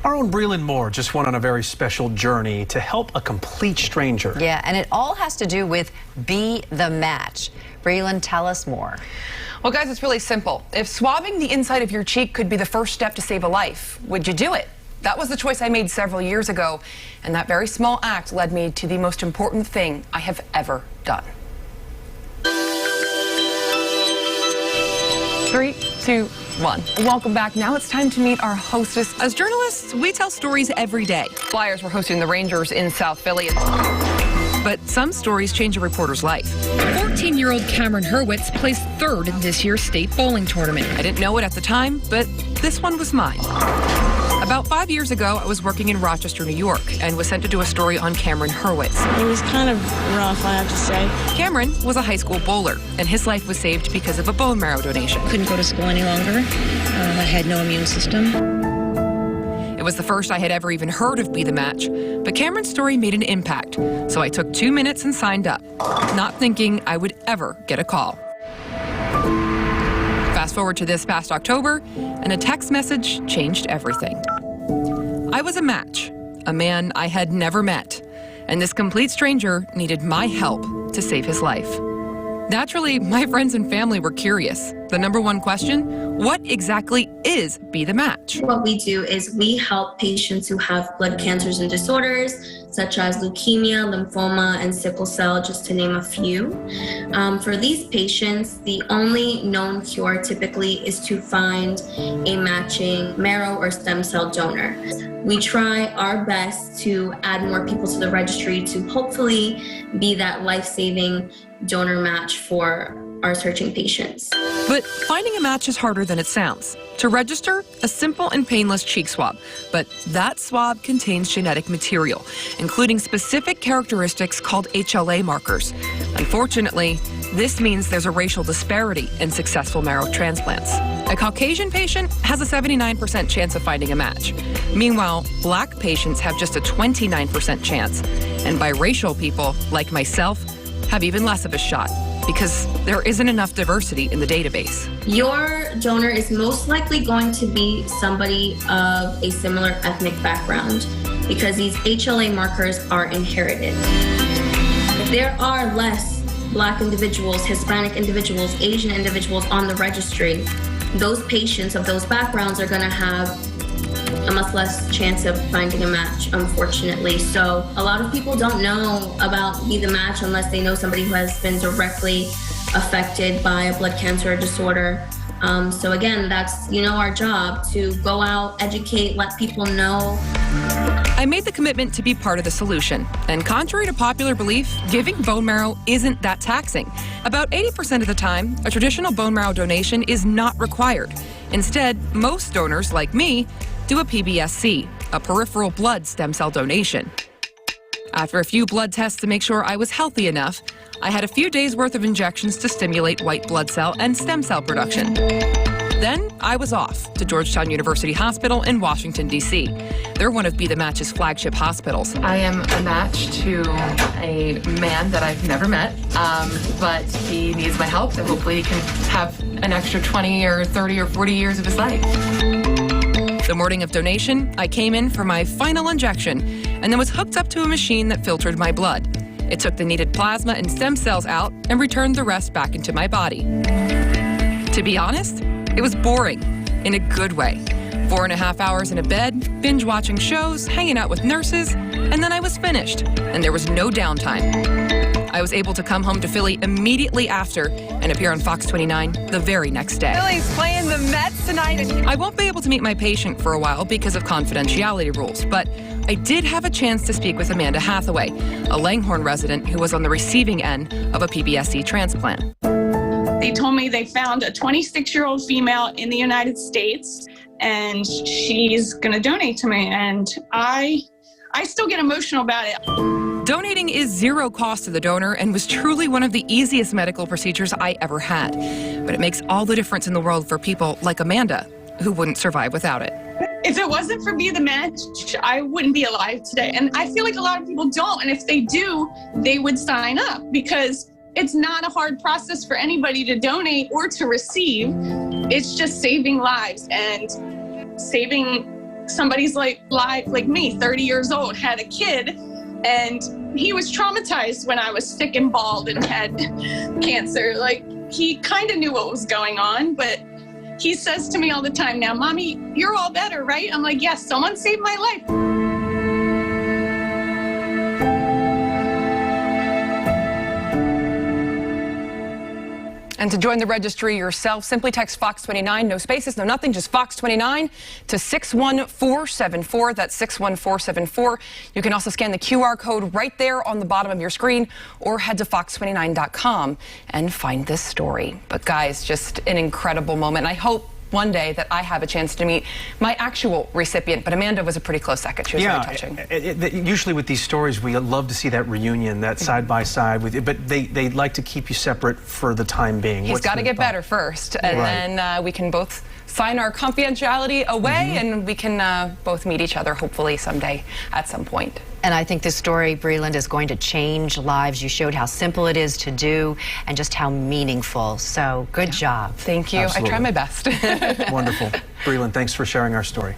Our own Breland Moore just went on a very special journey to help a complete stranger. Yeah, and it all has to do with Be the Match. Breland, tell us more. Well, guys, it's really simple. If swabbing the inside of your cheek could be the first step to save a life, would you do it? That was the choice I made several years ago, and that very small act led me to the most important thing I have ever done. 3, 2, 1. Welcome back. Now it's time to meet our hostess. As journalists, we tell stories every day. Flyers were hosting the Rangers in South Philly. But some stories change a reporter's life. 14-year-old Cameron Hurwitz placed third in this year's state bowling tournament. I didn't know it at the time, but this one was mine. About 5 years ago, I was working in Rochester, New York, and was sent to do a story on Cameron Hurwitz. It was kind of rough, I have to say. Cameron was a high school bowler, and his life was saved because of a bone marrow donation. Couldn't go to school any longer. I had no immune system. It was the first I had ever even heard of Be the Match, but Cameron's story made an impact, so I took 2 minutes and signed up, not thinking I would ever get a call. Fast forward to this past October, and a text message changed everything. I was a match, a man I had never met, and this complete stranger needed my help to save his life. Naturally, my friends and family were curious. The number one question, what exactly is Be the Match? What we do is we help patients who have blood cancers and disorders, such as leukemia, lymphoma, and sickle cell, just to name a few. For these patients, the only known cure typically is to find a matching marrow or stem cell donor. We try our best to add more people to the registry to hopefully be that life-saving donor match for our searching patients. But finding a match is harder than it sounds. To register, a simple and painless cheek swab, but that swab contains genetic material, including specific characteristics called HLA markers. Unfortunately, this means there's a racial disparity in successful marrow transplants. A Caucasian patient has a 79% chance of finding a match. Meanwhile, Black patients have just a 29% chance. And biracial people, like myself, have even less of a shot because there isn't enough diversity in the database. Your donor is most likely going to be somebody of a similar ethnic background because these HLA markers are inherited. If there are less Black individuals, Hispanic individuals, Asian individuals on the registry, those patients of those backgrounds are going to have a much less chance of finding a match, unfortunately. So a lot of people don't know about Be the Match unless they know somebody who has been directly affected by a blood cancer disorder. So again, that's, our job, to go out, educate, let people know. I made the commitment to be part of the solution. And contrary to popular belief, giving bone marrow isn't that taxing. About 80% of the time, a traditional bone marrow donation is not required. Instead, most donors, like me, do a PBSC, a peripheral blood stem cell donation. After a few blood tests to make sure I was healthy enough, I had a few days' worth of injections to stimulate white blood cell and stem cell production. Then I was off to Georgetown University Hospital in Washington, D.C. They're one of Be the Match's flagship hospitals. I am a match to a man that I've never met, but he needs my help, so hopefully he can have an extra 20 or 30 or 40 years of his life. The morning of donation, I came in for my final injection and then was hooked up to a machine that filtered my blood. It took the needed plasma and stem cells out and returned the rest back into my body. To be honest, it was boring, in a good way. 4.5 hours in a bed, binge watching shows, hanging out with nurses, and then I was finished, and there was no downtime. I was able to come home to Philly immediately after and appear on Fox 29 the very next day. Philly's playing the Mets tonight. I won't be able to meet my patient for a while because of confidentiality rules, but I did have a chance to speak with Amanda Hathaway, a Langhorne resident who was on the receiving end of a PBSC transplant. They told me they found a 26-year-old female in the United States, and she's going to donate to me, and I still get emotional about it. Donating is zero cost to the donor and was truly one of the easiest medical procedures I ever had. But it makes all the difference in the world for people like Amanda, who wouldn't survive without it. If it wasn't for Be the Match, I wouldn't be alive today. And I feel like a lot of people don't. And if they do, they would sign up because it's not a hard process for anybody to donate or to receive. It's just saving lives and saving somebody's like me, 30 years old, had a kid, and he was traumatized when I was sick and bald and had cancer. Like, he kind of knew what was going on, but he says to me all the time now, "Mommy, you're all better, right?" I'm like, "Yes, someone saved my life." And to join the registry yourself, simply text Fox29, no spaces, no nothing, just Fox29 to 61474. That's 61474. You can also scan the QR code right there on the bottom of your screen or head to fox29.com and find this story. But guys, just an incredible moment. And I hope one day that I have a chance to meet my actual recipient, but Amanda was a pretty close second. She was very touching. Usually with these stories, we love to see that reunion, that side by side with you, but they like to keep you separate for the time being. He's got to get better first, and then we can both sign our confidentiality away, and we can both meet each other hopefully someday at some point. And I think this story, Breland, is going to change lives. You showed how simple it is to do and just how meaningful. So good job. Thank you. Absolutely. I try my best. Wonderful. Breland, thanks for sharing our story.